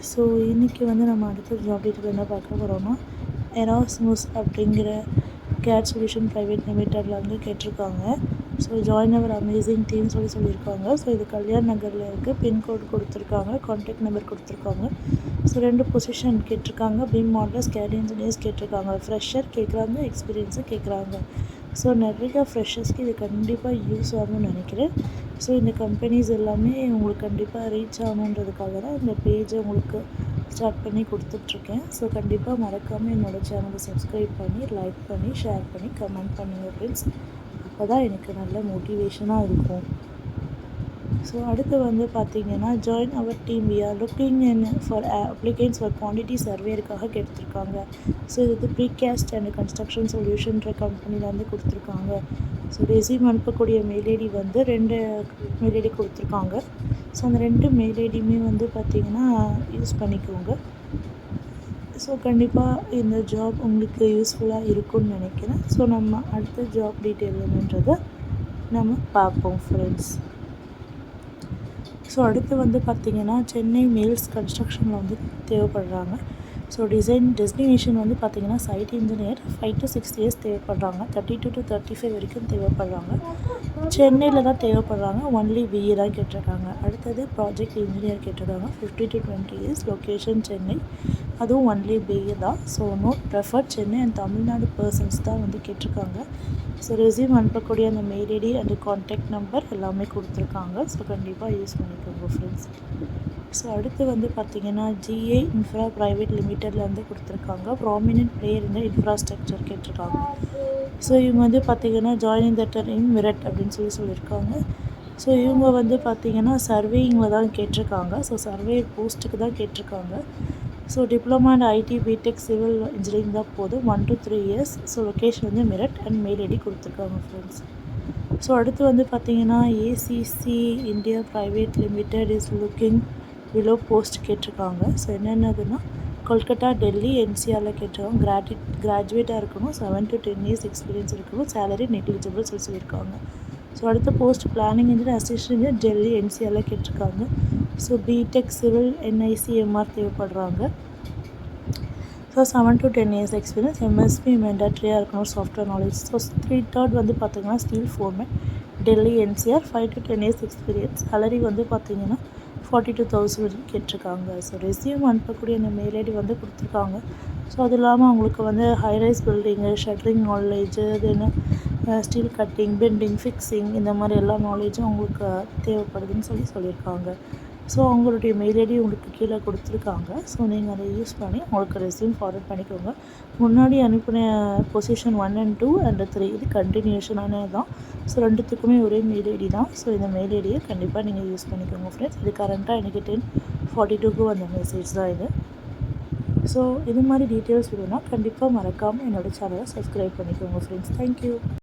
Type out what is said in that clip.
So இன்றைக்கி வந்து நம்ம அடுத்த ஜாப் டீட்டெயில் என்ன பார்க்க போகிறோம்னா, எராஸ்முஸ் அப்படிங்கிற கேட் சொல்யூஷன் ப்ரைவேட் லிமிட்டடில் வந்து கேட்டிருக்காங்க. So join our amazing team சொல்லியிருக்காங்க. ஸோ இது கல்யாண் நகரில் இருக்குது. பின்கோடு கொடுத்துருக்காங்க, கான்டாக்ட் நம்பர் கொடுத்துருக்காங்க. ஸோ 2 பொசிஷன் கேட்டிருக்காங்க. பிம் மாடலர்ஸ், கேட் இன்ஜினியர்ஸ் கேட்டிருக்காங்க. ஃப்ரெஷர் கேட்குறாங்க, எக்ஸ்பீரியன்ஸும் கேட்குறாங்க. ஸோ நிறைய ஃப்ரெஷர்ஸ்க்கு இது கண்டிப்பாக யூஸ் ஆகும்னு நினைக்கிறேன். ஸோ இந்த கம்பெனிஸ் எல்லாமே உங்களுக்கு கண்டிப்பாக ரீச் ஆகணுன்றதுக்காக தான் இந்த பேஜை உங்களுக்கு ஸ்டார்ட் பண்ணி கொடுத்துட்ருக்கேன். ஸோ கண்டிப்பாக மறக்காமல் என்னோடய சேனலை சப்ஸ்கிரைப் பண்ணி, லைக் பண்ணி, ஷேர் பண்ணி, கமெண்ட் பண்ணுங்கள் ஃப்ரெண்ட்ஸ். அப்போ தான் எனக்கு நல்ல மோட்டிவேஷனாக இருக்கும். ஸோ அடுத்து வந்து பார்த்திங்கன்னா, join our team we are looking in for applicants for quantity சர்வேக்காக கேட்டிருக்காங்க. ஸோ இது ப்ரீகாஸ்ட் அண்ட் கன்ஸ்ட்ரக்ஷன் சொல்யூஷன்ற கம்பெனியில் வந்து கொடுத்துருக்காங்க. ஸோ ரெஸ்யூம் அனுப்பக்கூடிய மெயில் ஐடி வந்து 2 மெயில் ஐடி கொடுத்துருக்காங்க. ஸோ அந்த 2 மெயில் ஐடியுமே வந்து பார்த்திங்கன்னா யூஸ் பண்ணிக்கோங்க. ஸோ கண்டிப்பாக இந்த ஜாப் உங்களுக்கு யூஸ்ஃபுல்லாக இருக்கும்னு நினைக்கிறேன். ஸோ நம்ம அடுத்த ஜாப் டீட்டெயில் என்னன்றதை நம்ம பார்ப்போம் ஃப்ரெண்ட்ஸ். ஸோ அடுத்து வந்து பார்த்திங்கன்னா, சென்னை மெயில்ஸ் கன்ஸ்ட்ரக்ஷனில் வந்து தேவைப்படுறாங்க. ஸோ டெஸ்டினேஷன் வந்து பார்த்திங்கன்னா சைட் இன்ஜினியர் 5 to 6 இயர்ஸ் தேவைப்படுறாங்க. 32 to 35 வரைக்கும் தேவைப்படுறாங்க. சென்னையில் தான் தேவைப்படுறாங்க. ஒன்லி பிஏ தான் கேட்டிருக்காங்க. அடுத்தது ப்ராஜெக்ட் இன்ஜினியர் கேட்டிருக்காங்க. 50 to 20 இயர்ஸ், லொக்கேஷன் சென்னை, அதுவும் ஒன்லி பிஏ தான். So note prefer Chennai and Tamil Nadu persons தான் வந்து கேட்டிருக்காங்க. ஸோ ரெஸ்யூம் அனுப்பக்கூடிய அந்த mail ID and contact number எல்லாமே கொடுத்துருக்காங்க. ஸோ கண்டிப்பாக யூஸ் பண்ணிக்கோங்க ஃப்ரெண்ட்ஸ். ஸோ அடுத்து வந்து பார்த்திங்கன்னா, ஜிஏ இன்ஃப்ரா ப்ரைவேட் லிமிட்டடில் வந்து கொடுத்துருக்காங்க. ப்ராமினென்ட் பிளேயர் இந்த இன்ஃப்ராஸ்ட்ரக்சர் கேட்டிருக்காங்க. ஸோ இவங்க வந்து பார்த்திங்கன்னா, ஜாயினிங் த டீம் மிரட் அப்படின்னு சொல்லியிருக்காங்க. ஸோ இவங்க வந்து பார்த்திங்கன்னா சர்வேயிங்கில் தான் கேட்டிருக்காங்க. ஸோ சர்வே போஸ்ட்டுக்கு தான் கேட்டிருக்காங்க. So diploma and ID BTech civil engineering தான் போதும். 1 to 3 இயர்ஸ். So location Meerut and mail மெயில் ஐடி கொடுத்துருக்காங்க ஃப்ரெண்ட்ஸ். ஸோ அடுத்து வந்து பார்த்திங்கன்னா, ACC India private limited is looking below post கேட்டிருக்காங்க. ஸோ என்னென்னதுன்னா, கொல்கட்டா, டெல்லி, என்சிஆரில் கேட்டிருக்காங்க. கிராஜுவேட்டாக இருக்கணும். 7 to 10 இயர்ஸ் எக்ஸ்பீரியன்ஸ் இருக்கணும். சேலரி நெக்லிஜிபிள் சொல்லியிருக்காங்க. ஸோ அடுத்த post planning engineer, assistant engineer, Delhi, என்சிஆரில் கேட்டிருக்காங்க. So BTech civil என்ஐசிஎம்ஆர் தேவைப்படுறாங்க. So 7 to 10 years experience, MSP மேண்டட்ரியாக இருக்கணும், சாஃப்ட்வேர் நாலேஜ். ஸோ 3rd வந்து பார்த்திங்கன்னா steel foreman, Delhi, NCR, 5 to 10 years experience. Salary வந்து பார்த்திங்கன்னா 42,000 கேட்டிருக்காங்க. ஸோ ரெஸ்யூம் அனுப்பக்கூடிய அந்த மெயில் ஐடி வந்து கொடுத்துருக்காங்க. ஸோ அது இல்லாமல் அவங்களுக்கு வந்து ஹைரைஸ் பில்டிங்கு, ஷட்டரிங் நாலேஜு, தென் ஸ்டீல் கட்டிங், பெண்டிங், ஃபிக்ஸிங், இந்த மாதிரி எல்லா நாலேஜும் அவங்களுக்கு தேவைப்படுதுன்னு சொல்லியிருக்காங்க. ஸோ அவங்களுடைய மெயில் ஐடி உங்களுக்கு கீழே கொடுத்துருக்காங்க. ஸோ நீங்கள் அதை யூஸ் பண்ணி உங்களுக்கு ரெஸ்யூம் ஃபார்வர்ட் பண்ணிக்கோங்க. முன்னாடி அனுப்பின பொசிஷன் 1 and 2 and 3 இது கண்டினியூஷனானது தான். ஸோ 2த்துக்குமே ஒரே மெயில் ஐடி தான். ஸோ இந்த மெயில் ஐடியை கண்டிப்பாக நீங்கள் யூஸ் பண்ணிக்கோங்க ஃப்ரெண்ட்ஸ். இது கரண்ட்டாக எனக்கு 10:42க்கு வந்த மெசேஜ் தான் இது. ஸோ இது மாதிரி டீட்டெயில்ஸ் வேணும்னா கண்டிப்பாக மறக்காமல் என்னோடய சேனலை சப்ஸ்கிரைப் பண்ணிக்கோங்க ஃப்ரெண்ட்ஸ். தேங்க்யூ.